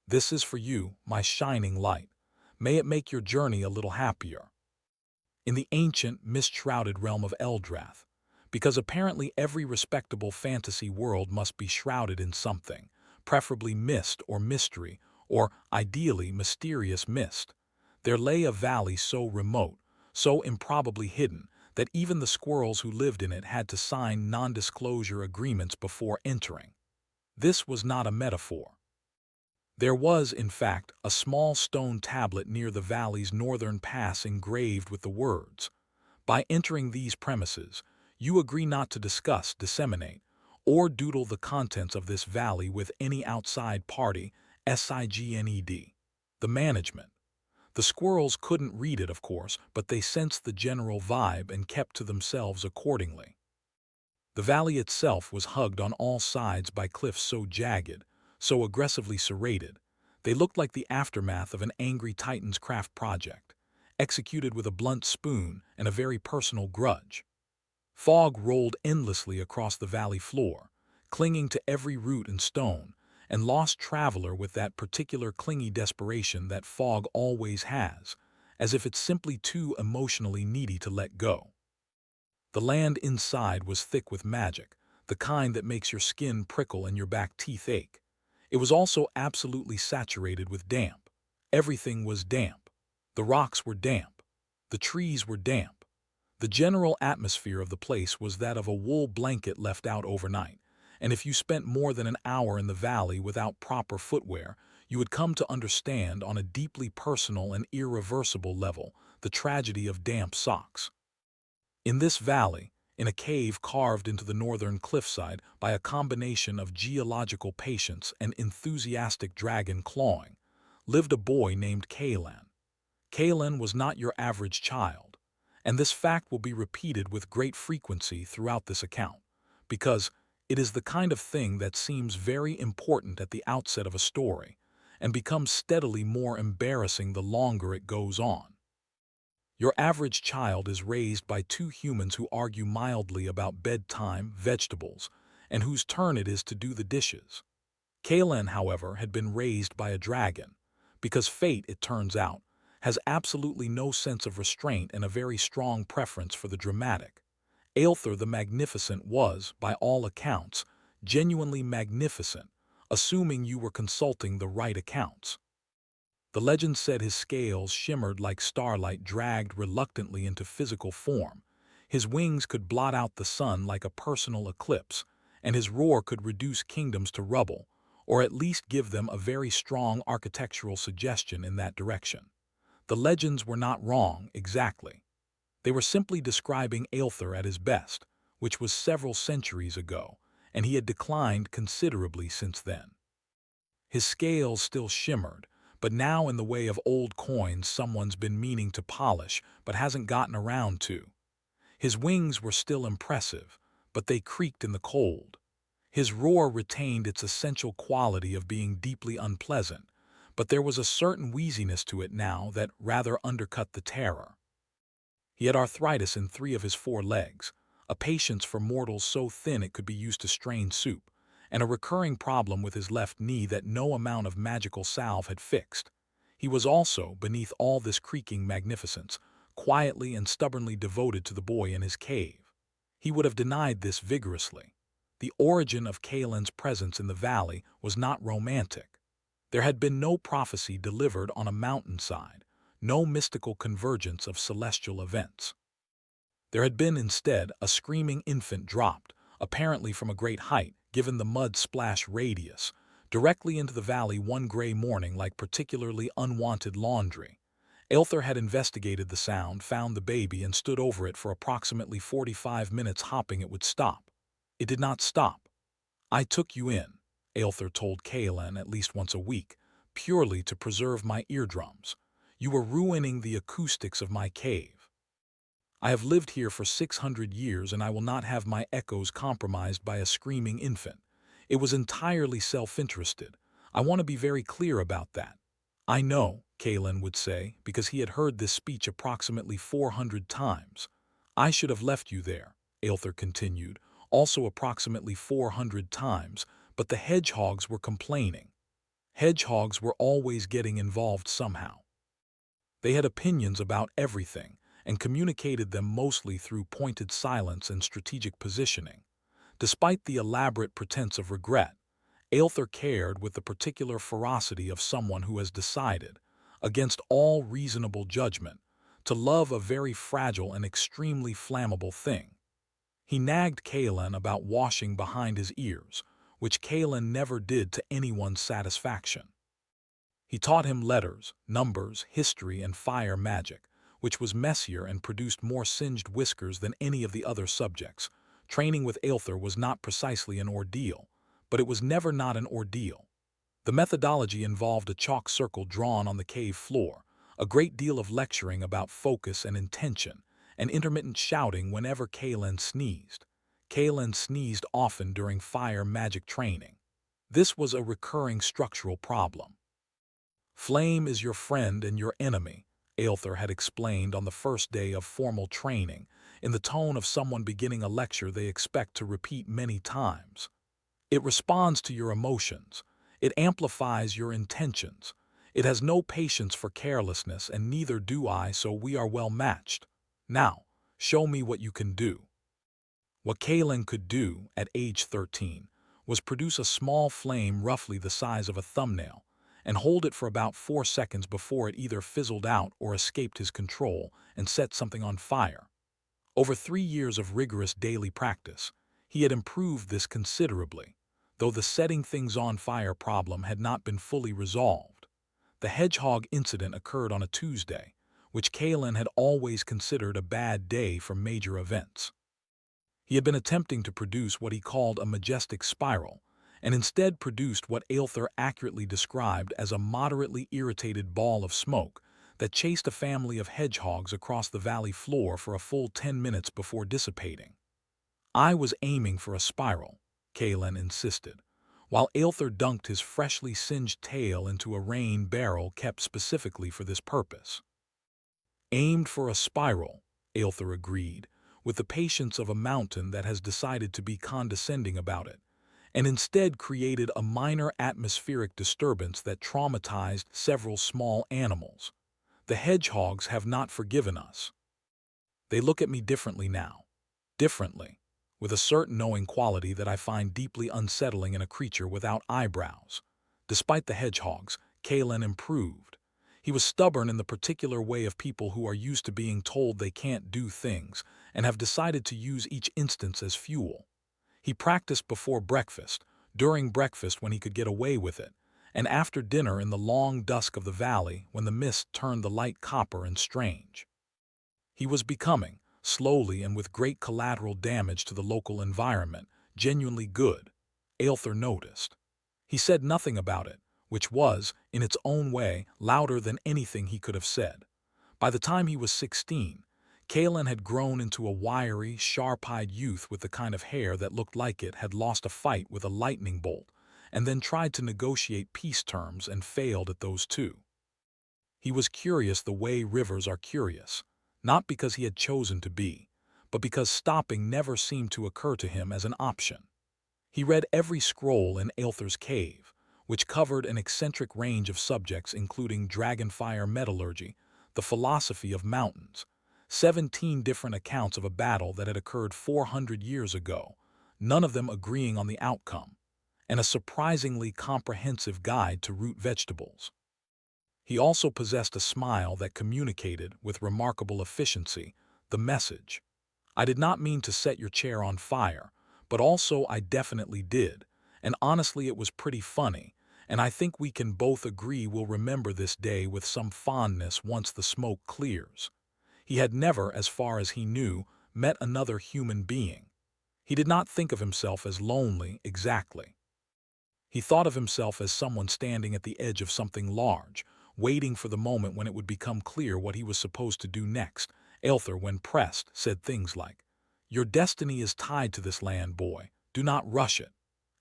This is for you, my shining light. May it make your journey a little happier. In the ancient, mist-shrouded realm of Eldrath, because apparently every respectable fantasy world must be shrouded in something, preferably mist or mystery, or, ideally, mysterious mist. There lay a valley so remote, so improbably hidden, that even the squirrels who lived in it had to sign non-disclosure agreements before entering. This was not a metaphor. There was, in fact, a small stone tablet near the valley's northern pass engraved with the words, "By entering these premises, you agree not to discuss, disseminate, or doodle the contents of this valley with any outside party, SIGNED. The management." The squirrels couldn't read it, of course, but they sensed the general vibe and kept to themselves accordingly. The valley itself was hugged on all sides by cliffs so jagged, so aggressively serrated, they looked like the aftermath of an angry Titan's craft project, executed with a blunt spoon and a very personal grudge. Fog rolled endlessly across the valley floor, clinging to every root and stone, and lost traveler with that particular clingy desperation that fog always has, as if it's simply too emotionally needy to let go. The land inside was thick with magic, the kind that makes your skin prickle and your back teeth ache. It was also absolutely saturated with damp. Everything was damp. The rocks were damp. The trees were damp. The general atmosphere of the place was that of a wool blanket left out overnight, and if you spent more than an hour in the valley without proper footwear, you would come to understand on a deeply personal and irreversible level the tragedy of damp socks. In this valley, in a cave carved into the northern cliffside by a combination of geological patience and enthusiastic dragon clawing, lived a boy named Kaelan. Kaelan was not your average child, and this fact will be repeated with great frequency throughout this account, because it is the kind of thing that seems very important at the outset of a story, and becomes steadily more embarrassing the longer it goes on. Your average child is raised by two humans who argue mildly about bedtime, vegetables, and whose turn it is to do the dishes. Kaelan, however, had been raised by a dragon, because fate, it turns out, has absolutely no sense of restraint and a very strong preference for the dramatic. Aelthir the Magnificent was, by all accounts, genuinely magnificent, assuming you were consulting the right accounts. The legend said his scales shimmered like starlight dragged reluctantly into physical form, his wings could blot out the sun like a personal eclipse, and his roar could reduce kingdoms to rubble, or at least give them a very strong architectural suggestion in that direction. The legends were not wrong, exactly. They were simply describing Aelthir at his best, which was several centuries ago, and he had declined considerably since then. His scales still shimmered, but now in the way of old coins someone's been meaning to polish but hasn't gotten around to. His wings were still impressive, but they creaked in the cold. His roar retained its essential quality of being deeply unpleasant, but there was a certain wheeziness to it now that rather undercut the terror. He had arthritis in 3 of his 4 legs, a patience for mortals so thin it could be used to strain soup, and a recurring problem with his left knee that no amount of magical salve had fixed. He was also, beneath all this creaking magnificence, quietly and stubbornly devoted to the boy in his cave. He would have denied this vigorously. The origin of Kaelan's presence in the valley was not romantic. There had been no prophecy delivered on a mountainside, no mystical convergence of celestial events. There had been instead a screaming infant dropped, apparently from a great height, given the mud splash radius, directly into the valley one gray morning like particularly unwanted laundry. Aelthir had investigated the sound, found the baby, and stood over it for approximately 45 minutes hoping it would stop. It did not stop. "I took you in," Aelthir told Kaelan at least once a week, "purely to preserve my eardrums. You were ruining the acoustics of my cave. I have lived here for 600 years and I will not have my echoes compromised by a screaming infant. It was entirely self-interested. I want to be very clear about that." "I know," Kaelan would say, because he had heard this speech approximately 400 times. "I should have left you there," Aelthir continued, also approximately 400 times, but the hedgehogs were complaining. Hedgehogs were always getting involved somehow. They had opinions about everything and communicated them mostly through pointed silence and strategic positioning. Despite the elaborate pretense of regret, Aelther cared with the particular ferocity of someone who has decided, against all reasonable judgment, to love a very fragile and extremely flammable thing. He nagged Kaelin about washing behind his ears, which Kaelin never did to anyone's satisfaction. He taught him letters, numbers, history, and fire magic, which was messier and produced more singed whiskers than any of the other subjects. Training with Aelther was not precisely an ordeal, but it was never not an ordeal. The methodology involved a chalk circle drawn on the cave floor, a great deal of lecturing about focus and intention, and intermittent shouting whenever Kaelin sneezed. Kaelin sneezed often during fire magic training. This was a recurring structural problem. Flame is your friend and your enemy, Aelther had explained on the first day of formal training, in the tone of someone beginning a lecture they expect to repeat many times. It responds to your emotions. It amplifies your intentions. It has no patience for carelessness, and neither do I, so we are well matched. Now, show me what you can do. What Kaelin could do, at age 13, was produce a small flame roughly the size of a thumbnail, and hold it for about 4 seconds before it either fizzled out or escaped his control and set something on fire. Over 3 years of rigorous daily practice, he had improved this considerably, though the setting things on fire problem had not been fully resolved. The hedgehog incident occurred on a Tuesday, which Kaelin had always considered a bad day for major events. He had been attempting to produce what he called a majestic spiral, and instead produced what Aelther accurately described as a moderately irritated ball of smoke that chased a family of hedgehogs across the valley floor for a full 10 minutes before dissipating. I was aiming for a spiral, Kaelin insisted, while Aelther dunked his freshly singed tail into a rain barrel kept specifically for this purpose. Aimed for a spiral, Aelther agreed, with the patience of a mountain that has decided to be condescending about it, and instead created a minor atmospheric disturbance that traumatized several small animals. The hedgehogs have not forgiven us. They look at me differently now. Differently, with a certain knowing quality that I find deeply unsettling in a creature without eyebrows. Despite the hedgehogs, Kaelin improved. He was stubborn in the particular way of people who are used to being told they can't do things and have decided to use each instance as fuel. He practiced before breakfast, during breakfast when he could get away with it, and after dinner in the long dusk of the valley when the mist turned the light copper and strange. He was becoming, slowly and with great collateral damage to the local environment, genuinely good, Aelther noticed. He said nothing about it, which was, in its own way, louder than anything he could have said. By the time he was 16, Kaelin had grown into a wiry, sharp-eyed youth with the kind of hair that looked like it had lost a fight with a lightning bolt, and then tried to negotiate peace terms and failed at those too. He was curious the way rivers are curious, not because he had chosen to be, but because stopping never seemed to occur to him as an option. He read every scroll in Aelther's cave, which covered an eccentric range of subjects including dragonfire metallurgy, the philosophy of mountains, 17 different accounts of a battle that had occurred 400 years ago, none of them agreeing on the outcome, and a surprisingly comprehensive guide to root vegetables. He also possessed a smile that communicated, with remarkable efficiency, the message. I did not mean to set your chair on fire, but also I definitely did, and honestly it was pretty funny, and I think we can both agree we'll remember this day with some fondness once the smoke clears. He had never, as far as he knew, met another human being. He did not think of himself as lonely, exactly. He thought of himself as someone standing at the edge of something large, waiting for the moment when it would become clear what he was supposed to do next. Aelther, when pressed, said things like, "Your destiny is tied to this land, boy. Do not rush it."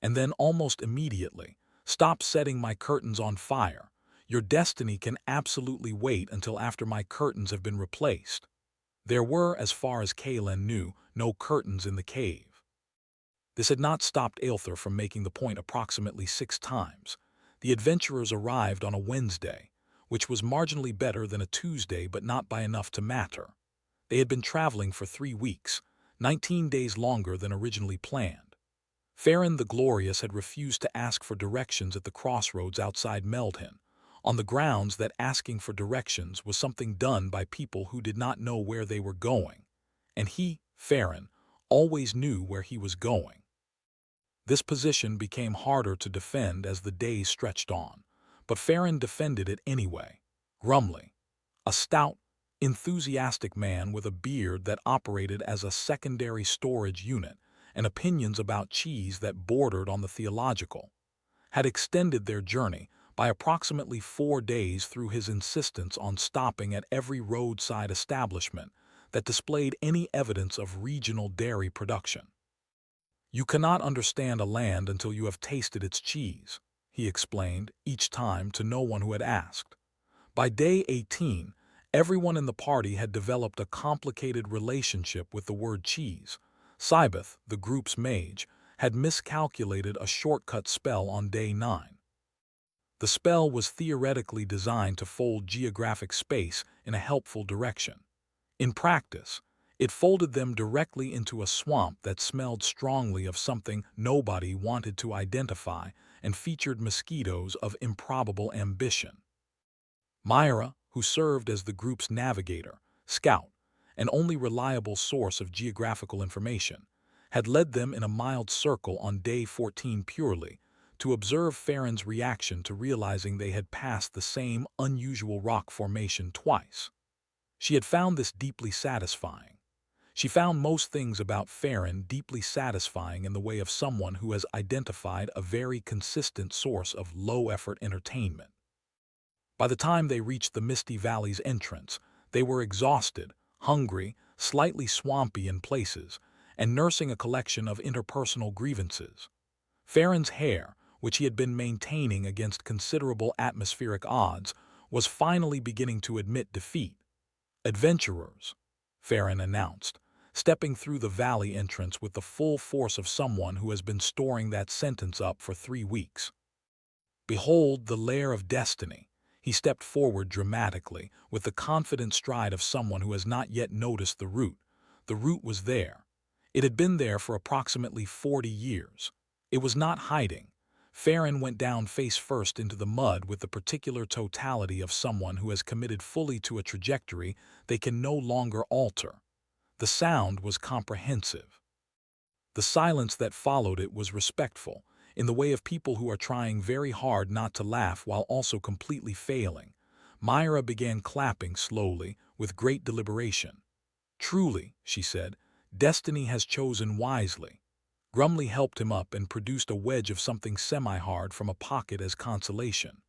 And then almost immediately, "Stop setting my curtains on fire. Your destiny can absolutely wait until after my curtains have been replaced." There were, as far as Kaelin knew, no curtains in the cave. This had not stopped Aelther from making the point approximately 6 times. The adventurers arrived on a Wednesday, which was marginally better than a Tuesday but not by enough to matter. They had been traveling for 3 weeks, 19 days longer than originally planned. Farron the Glorious had refused to ask for directions at the crossroads outside Meldhin, on the grounds that asking for directions was something done by people who did not know where they were going, and he, Farron, always knew where he was going. This position became harder to defend as the days stretched on, but Farron defended it anyway, Grumley, a stout, enthusiastic man with a beard that operated as a secondary storage unit and opinions about cheese that bordered on the theological, had extended their journey by approximately 4 days through his insistence on stopping at every roadside establishment that displayed any evidence of regional dairy production. "You cannot understand a land until you have tasted its cheese," he explained each time to no one who had asked. By day 18, everyone in the party had developed a complicated relationship with the word cheese. Sybeth, the group's mage, had miscalculated a shortcut spell on day 9. The spell was theoretically designed to fold geographic space in a helpful direction. In practice, it folded them directly into a swamp that smelled strongly of something nobody wanted to identify and featured mosquitoes of improbable ambition. Myra, who served as the group's navigator, scout, and only reliable source of geographical information, had led them in a mild circle on day 14 purely to observe Farron's reaction to realizing they had passed the same unusual rock formation twice. She had found this deeply satisfying. She found most things about Farron deeply satisfying in the way of someone who has identified a very consistent source of low-effort entertainment. By the time they reached the Misty Valley's entrance, they were exhausted, hungry, slightly swampy in places, and nursing a collection of interpersonal grievances. Farron's hair, which he had been maintaining against considerable atmospheric odds, was finally beginning to admit defeat. "Adventurers," Farron announced, stepping through the valley entrance with the full force of someone who has been storing that sentence up for 3 weeks. "Behold the lair of destiny." He stepped forward dramatically, with the confident stride of someone who has not yet noticed the route. The route was there. It had been there for approximately 40 years. It was not hiding. Farron went down face first into the mud with the particular totality of someone who has committed fully to a trajectory they can no longer alter. The sound was comprehensive. The silence that followed it was respectful, in the way of people who are trying very hard not to laugh while also completely failing. Myra began clapping slowly, with great deliberation. "Truly," she said, "destiny has chosen wisely." Grumley helped him up and produced a wedge of something semi-hard from a pocket as consolation.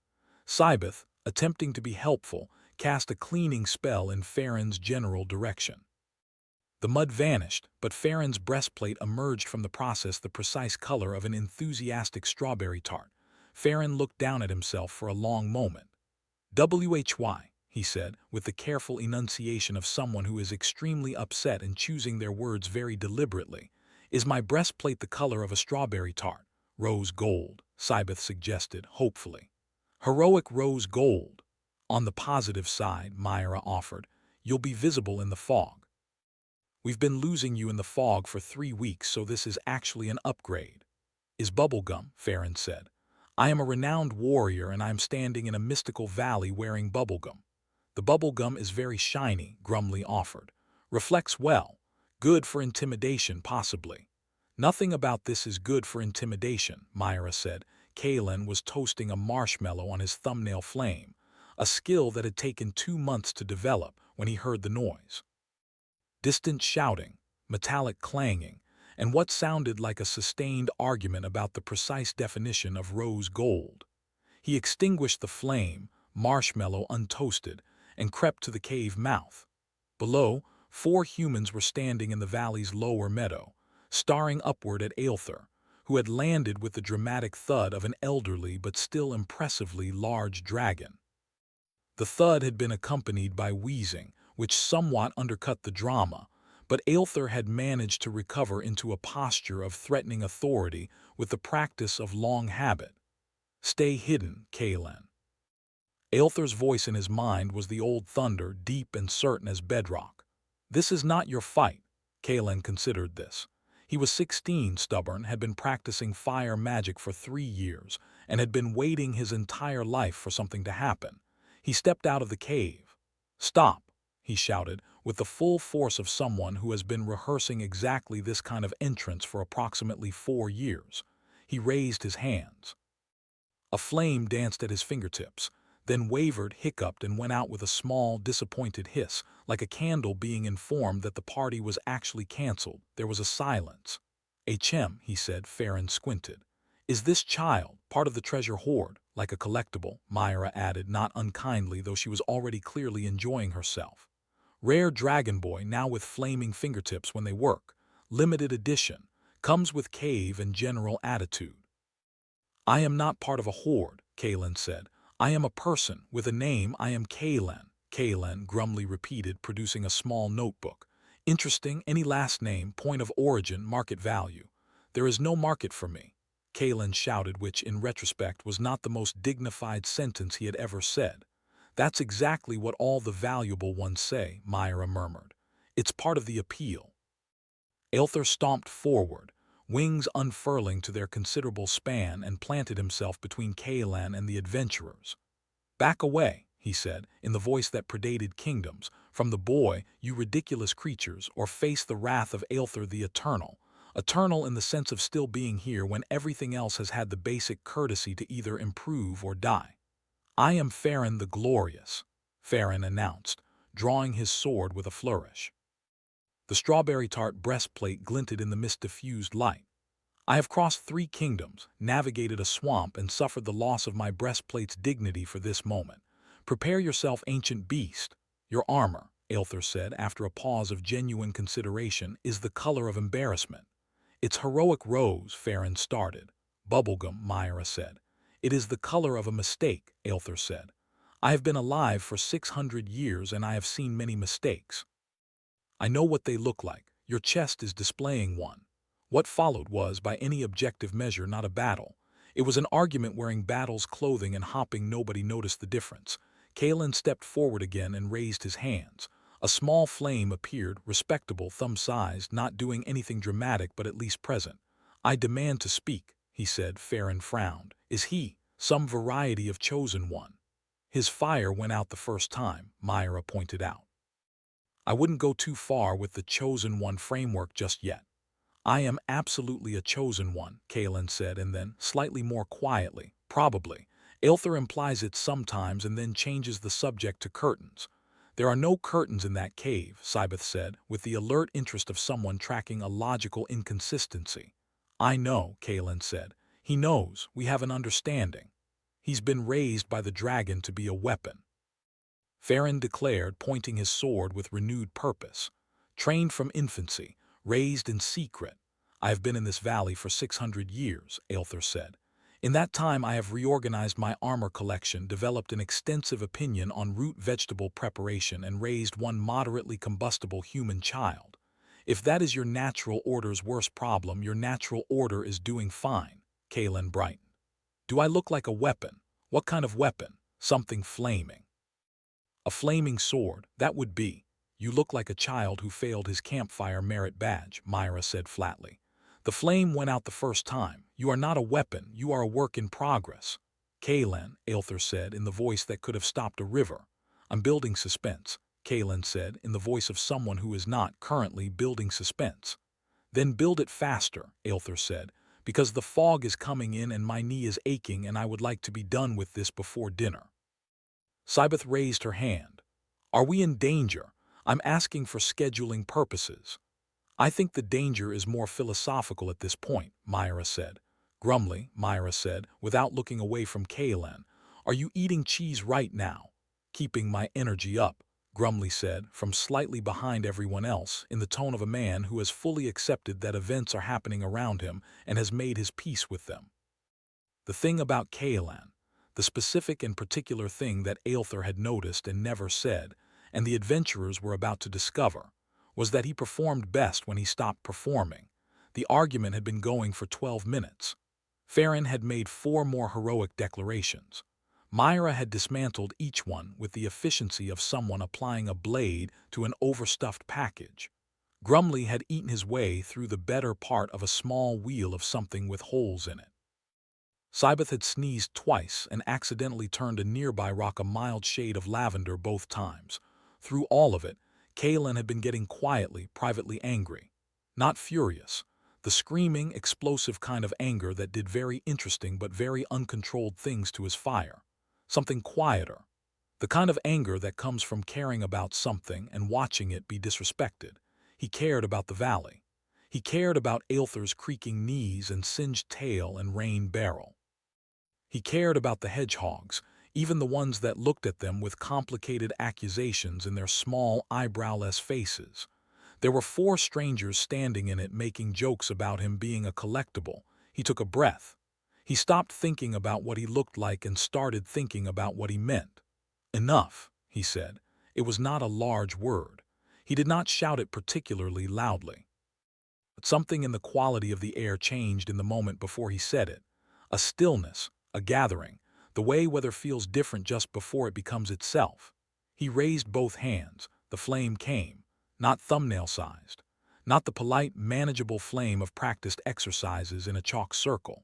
Sybeth, attempting to be helpful, cast a cleaning spell in Farron's general direction. The mud vanished, but Farron's breastplate emerged from the process the precise color of an enthusiastic strawberry tart. Farron looked down at himself for a long moment. "Why," he said, with the careful enunciation of someone who is extremely upset and choosing their words very deliberately, "is my breastplate the color of a strawberry tart?" "Rose gold," Sybeth suggested, hopefully. "Heroic rose gold." "On the positive side," Myra offered, "you'll be visible in the fog." "We've been losing you in the fog for 3 weeks, so this is actually an upgrade." "Is bubblegum," Farron said. "I am a renowned warrior and I am standing in a mystical valley wearing bubblegum." "The bubblegum is very shiny," Grumley offered. "Reflects well. Good for intimidation, possibly." "Nothing about this is good for intimidation," Myra said. Kalen was toasting a marshmallow on his thumbnail flame, a skill that had taken 2 months to develop when he heard the noise. Distant shouting, metallic clanging, and what sounded like a sustained argument about the precise definition of rose gold. He extinguished the flame, marshmallow untoasted, and crept to the cave mouth. Below, 4 humans were standing in the valley's lower meadow, staring upward at Aelther, who had landed with the dramatic thud of an elderly but still impressively large dragon. The thud had been accompanied by wheezing, which somewhat undercut the drama, but Aelther had managed to recover into a posture of threatening authority with the practice of long habit. Stay hidden, Kaelen. Aelther's voice in his mind was the old thunder, deep and certain as bedrock. This is not your fight. Kaelen considered this. He was 16, stubborn, had been practicing fire magic for 3 years, and had been waiting his entire life for something to happen. He stepped out of the cave. "Stop!" he shouted, with the full force of someone who has been rehearsing exactly this kind of entrance for approximately 4 years. He raised his hands. A flame danced at his fingertips, then wavered, hiccuped, and went out with a small, disappointed hiss, like a candle being informed that the party was actually cancelled. There was a silence. "Achem," he said. Farron squinted. "Is this child part of the treasure hoard, like a collectible?" Myra added, not unkindly, though she was already clearly enjoying herself. "Rare Dragon Boy, now with flaming fingertips when they work. Limited edition. Comes with cave and general attitude." "I am not part of a horde," Kaelen said. "I am a person with a name. I am Kaelen." Kaelen grumly repeated, producing a small notebook. "Interesting. Any last name, point of origin, market value?" "There is no market for me," Kaelen shouted, which, in retrospect, was not the most dignified sentence he had ever said. "That's exactly what all the valuable ones say," Myra murmured. "It's part of the appeal." Aelther stomped forward, wings unfurling to their considerable span, and planted himself between Kaelen and the adventurers. "Back away," he said, in the voice that predated kingdoms, "from the boy, you ridiculous creatures, or face the wrath of Aelther the Eternal. Eternal in the sense of still being here when everything else has had the basic courtesy to either improve or die." "I am Farron the Glorious," Farron announced, drawing his sword with a flourish. The strawberry-tart breastplate glinted in the mist-diffused light. "I have crossed 3 kingdoms, navigated a swamp, and suffered the loss of my breastplate's dignity for this moment. Prepare yourself, ancient beast. Your armor," Aelther said, after a pause of genuine consideration, "is the color of embarrassment." "It's heroic rose," Farron started. "Bubblegum," Myra said. "It is the color of a mistake," Aelther said. "I have been alive for 600 years, and I have seen many mistakes. I know what they look like. Your chest is displaying one." What followed was, by any objective measure, not a battle. It was an argument wearing battle's clothing and hopping. Nobody noticed the difference. Kaelen stepped forward again and raised his hands. A small flame appeared, respectable, thumb-sized, not doing anything dramatic but at least present. "I demand to speak," he said. Farron frowned. "Is he some variety of chosen one?" "His fire went out the first time," Myra pointed out. "I wouldn't go too far with the chosen one framework just yet." "I am absolutely a chosen one," Kaelen said, and then, slightly more quietly, "Probably. Aelther implies it sometimes and then changes the subject to curtains." "There are no curtains in that cave," Sybeth said, with the alert interest of someone tracking a logical inconsistency. "I know," Kaelen said. "He knows. We have an understanding. He's been raised by the dragon to be a weapon," Farron declared, pointing his sword with renewed purpose. "Trained from infancy, raised in secret. I have been in this valley for 600 years, Aelther said. In that time I have reorganized my armor collection, developed an extensive opinion on root vegetable preparation, and raised one moderately combustible human child. If that is your natural order's worst problem, your natural order is doing fine," Kaelen brightened. "Do I look like a weapon? What kind of weapon?" "Something flaming." "A flaming sword, that would be. You look like a child who failed his campfire merit badge," Myra said flatly. "The flame went out the first time. You are not a weapon, you are a work in progress." "Kaelen," Aelther said, in the voice that could have stopped a river. "I'm building suspense," Kaelen said, in the voice of someone who is not currently building suspense. "Then build it faster," Aelther said, "because the fog is coming in and my knee is aching and I would like to be done with this before dinner." Sybeth raised her hand. "Are we in danger? I'm asking for scheduling purposes." "I think the danger is more philosophical at this point," Myra said. Grumly, Myra said, without looking away from Kaelen. "Are you eating cheese right now?" "Keeping my energy up," Grumly said, from slightly behind everyone else, in the tone of a man who has fully accepted that events are happening around him and has made his peace with them. The thing about Kaelen, the specific and particular thing that Aelther had noticed and never said, and the adventurers were about to discover, was that he performed best when he stopped performing. The argument had been going for 12 minutes. Farron had made 4 more heroic declarations. Myra had dismantled each one with the efficiency of someone applying a blade to an overstuffed package. Grumley had eaten his way through the better part of a small wheel of something with holes in it. Sybeth had sneezed twice and accidentally turned a nearby rock a mild shade of lavender both times. Through all of it, Kaelin had been getting quietly, privately angry. Not furious. The screaming, explosive kind of anger that did very interesting but very uncontrolled things to his fire. Something quieter. The kind of anger that comes from caring about something and watching it be disrespected. He cared about the valley. He cared about Aelther's creaking knees and singed tail and rain barrel. He cared about the hedgehogs, even the ones that looked at them with complicated accusations in their small, eyebrowless faces. There were 4 strangers standing in it making jokes about him being a collectible. He took a breath. He stopped thinking about what he looked like and started thinking about what he meant. Enough, he said. It was not a large word. He did not shout it particularly loudly. But something in the quality of the air changed in the moment before he said it. A stillness, a gathering, the way weather feels different just before it becomes itself. He raised both hands. The flame came, not thumbnail-sized, not the polite, manageable flame of practiced exercises in a chalk circle.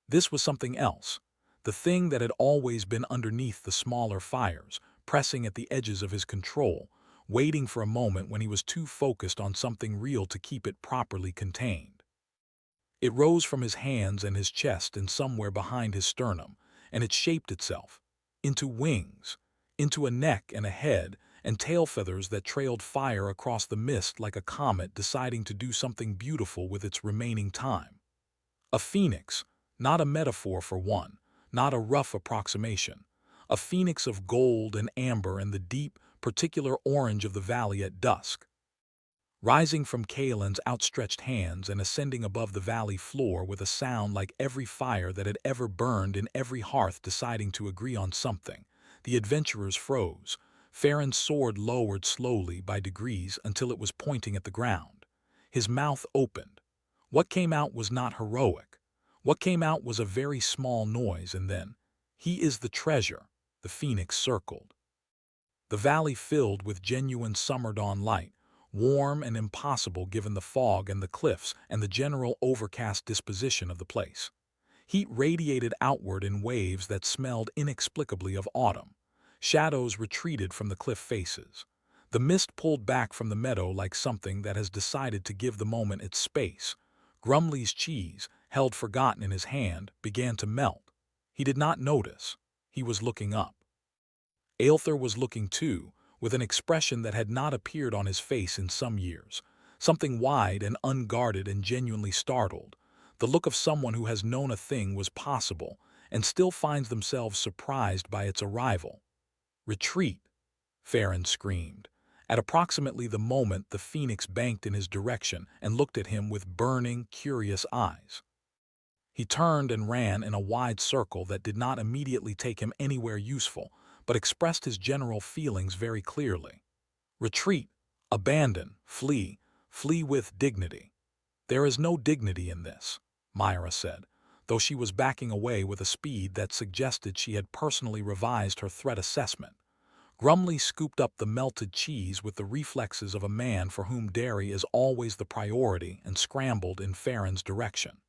This was something else, the thing that had always been underneath the smaller fires, pressing at the edges of his control, waiting for a moment when he was too focused on something real to keep it properly contained. It rose from his hands and his chest and somewhere behind his sternum, and it shaped itself into wings, into a neck and a head and tail feathers that trailed fire across the mist like a comet deciding to do something beautiful with its remaining time. A phoenix, not a metaphor for one, not a rough approximation. A phoenix of gold and amber and the deep, particular orange of the valley at dusk. Rising from Kaelin's outstretched hands and ascending above the valley floor with a sound like every fire that had ever burned in every hearth deciding to agree on something, the adventurers froze. Farron's sword lowered slowly by degrees until it was pointing at the ground. His mouth opened. What came out was not heroic. What came out was a very small noise, and then, "He is the treasure," the phoenix circled. The valley filled with genuine summer dawn light, warm and impossible given the fog and the cliffs and the general overcast disposition of the place. Heat radiated outward in waves that smelled inexplicably of autumn. Shadows retreated from the cliff faces. The mist pulled back from the meadow like something that has decided to give the moment its space. Grumley's cheese, held forgotten in his hand, began to melt. He did not notice. He was looking up. Aelther was looking too, with an expression that had not appeared on his face in some years, something wide and unguarded and genuinely startled, the look of someone who has known a thing was possible and still finds themselves surprised by its arrival. "Retreat!" Farron screamed. At approximately the moment the phoenix banked in his direction and looked at him with burning, curious eyes. He turned and ran in a wide circle that did not immediately take him anywhere useful, but expressed his general feelings very clearly. "Retreat, abandon, flee, flee with dignity." "There is no dignity in this," Myra said, though she was backing away with a speed that suggested she had personally revised her threat assessment. Grumley scooped up the melted cheese with the reflexes of a man for whom dairy is always the priority and scrambled in Farron's direction.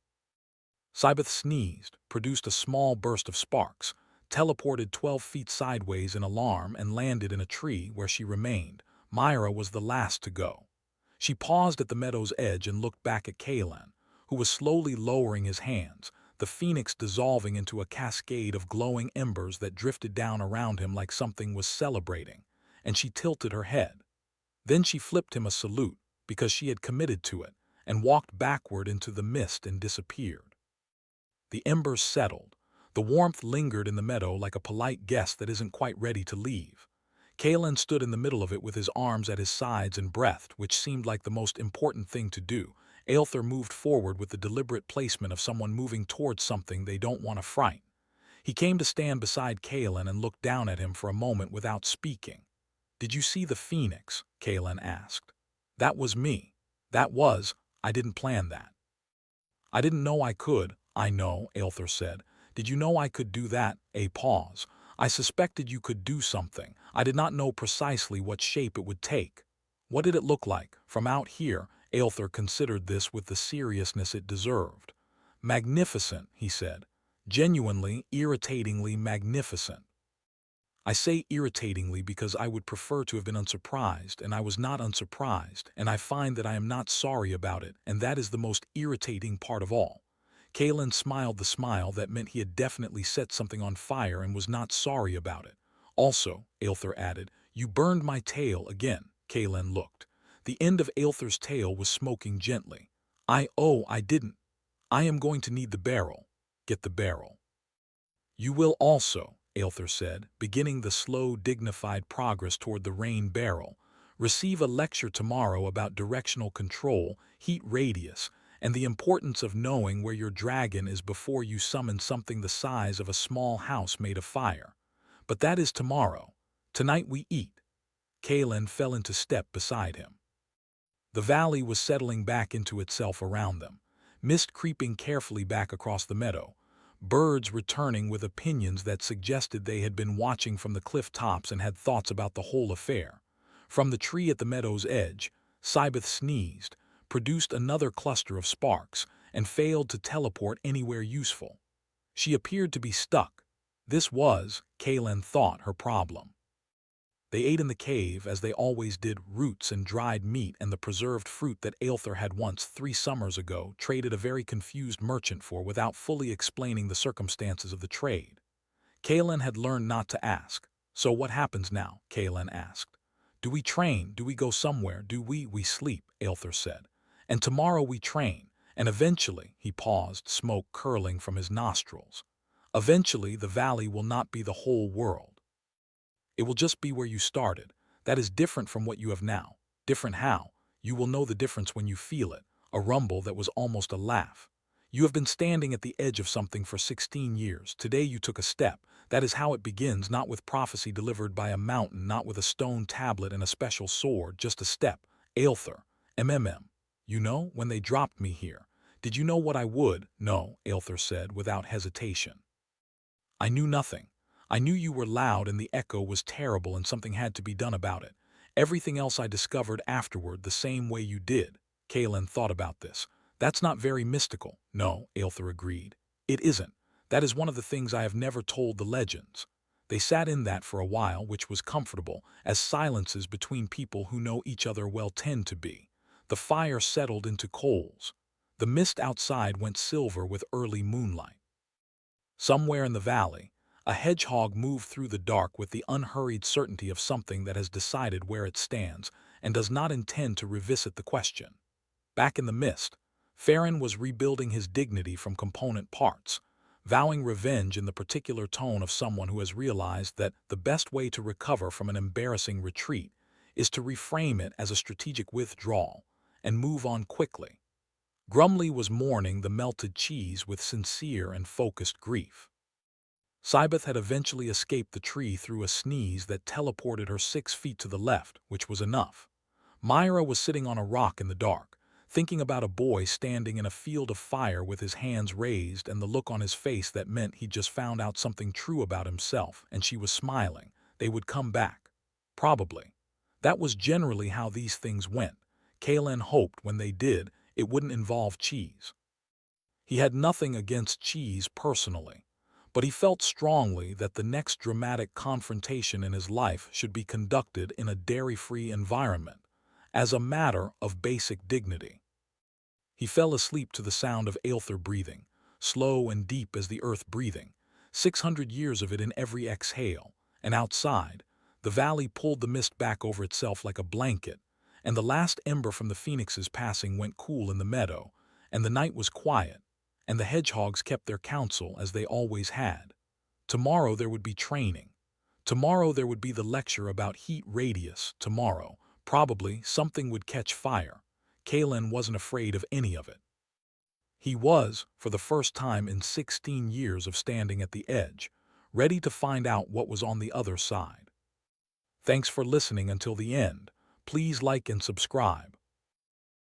Sybeth sneezed, produced a small burst of sparks, teleported 12 feet sideways in alarm and landed in a tree where she remained. Myra was the last to go. She paused at the meadow's edge and looked back at Kaelin, who was slowly lowering his hands, the phoenix dissolving into a cascade of glowing embers that drifted down around him like something was celebrating, and she tilted her head. Then she flipped him a salute, because she had committed to it, and walked backward into the mist and disappeared. The embers settled. The warmth lingered in the meadow like a polite guest that isn't quite ready to leave. Kaelin stood in the middle of it with his arms at his sides and breathed, which seemed like the most important thing to do. Aelther moved forward with the deliberate placement of someone moving towards something they don't want to frighten. He came to stand beside Kaelin and looked down at him for a moment without speaking. "Did you see the phoenix?" Kaelin asked. "That was me. I didn't plan that. I didn't know I could, I know, Aelther said. Did you know I could do that? A pause. I suspected you could do something. I did not know precisely what shape it would take. What did it look like? From out here, Aelther considered this with the seriousness it deserved. Magnificent, he said. Genuinely, irritatingly magnificent. I say irritatingly because I would prefer to have been unsurprised, and I was not unsurprised, and I find that I am not sorry about it, and that is the most irritating part of all. Kalen smiled the smile that meant he had definitely set something on fire and was not sorry about it. Also, Aelther added, you burned my tail again. Kalen looked. The end of Aelther's tail was smoking gently. I didn't. I am going to need the barrel. Get the barrel. You will also, Aelther said, beginning the slow, dignified progress toward the rain barrel, receive a lecture tomorrow about directional control, heat radius, and the importance of knowing where your dragon is before you summon something the size of a small house made of fire. But that is tomorrow. Tonight we eat. Kalen fell into step beside him. The valley was settling back into itself around them, mist creeping carefully back across the meadow, birds returning with opinions that suggested they had been watching from the cliff tops and had thoughts about the whole affair. From the tree at the meadow's edge, Sybeth sneezed, produced another cluster of sparks, and failed to teleport anywhere useful. She appeared to be stuck. This was, Kalen thought, her problem. They ate in the cave, as they always did, roots and dried meat and the preserved fruit that Aelther had once, 3 summers ago, traded a very confused merchant for without fully explaining the circumstances of the trade. Kalen had learned not to ask. So what happens now? Kalen asked. Do we train? Do we go somewhere? Do we sleep? Aelther said. And tomorrow we train, and eventually, he paused, smoke curling from his nostrils. Eventually the valley will not be the whole world. It will just be where you started. That is different from what you have now. Different how? You will know the difference when you feel it, a rumble that was almost a laugh. You have been standing at the edge of something for 16 years. Today you took a step. That is how it begins, not with prophecy delivered by a mountain, not with a stone tablet and a special sword, just a step. Aelther. You know, when they dropped me here. Did you know what I would? No, Aelther said, without hesitation. I knew nothing. I knew you were loud and the echo was terrible and something had to be done about it. Everything else I discovered afterward the same way you did. Kalen thought about this. That's not very mystical. No, Aelther agreed. It isn't. That is one of the things I have never told the legends. They sat in that for a while, which was comfortable, as silences between people who know each other well tend to be. The fire settled into coals. The mist outside went silver with early moonlight. Somewhere in the valley, a hedgehog moved through the dark with the unhurried certainty of something that has decided where it stands and does not intend to revisit the question. Back in the mist, Farron was rebuilding his dignity from component parts, vowing revenge in the particular tone of someone who has realized that the best way to recover from an embarrassing retreat is to reframe it as a strategic withdrawal and move on quickly. Grumley was mourning the melted cheese with sincere and focused grief. Sybeth had eventually escaped the tree through a sneeze that teleported her 6 feet to the left, which was enough. Myra was sitting on a rock in the dark, thinking about a boy standing in a field of fire with his hands raised and the look on his face that meant he'd just found out something true about himself, and she was smiling. They would come back. Probably. That was generally how these things went. Kalen hoped when they did, it wouldn't involve cheese. He had nothing against cheese personally, but he felt strongly that the next dramatic confrontation in his life should be conducted in a dairy-free environment, as a matter of basic dignity. He fell asleep to the sound of Aelther breathing, slow and deep as the earth breathing, 600 years of it in every exhale, and outside, the valley pulled the mist back over itself like a blanket, and the last ember from the phoenix's passing went cool in the meadow, and the night was quiet, and the hedgehogs kept their counsel as they always had. Tomorrow there would be training. Tomorrow there would be the lecture about heat radius. Tomorrow, probably, something would catch fire. Kalen wasn't afraid of any of it. He was, for the first time in 16 years of standing at the edge, ready to find out what was on the other side. Thanks for listening until the end. Please like and subscribe.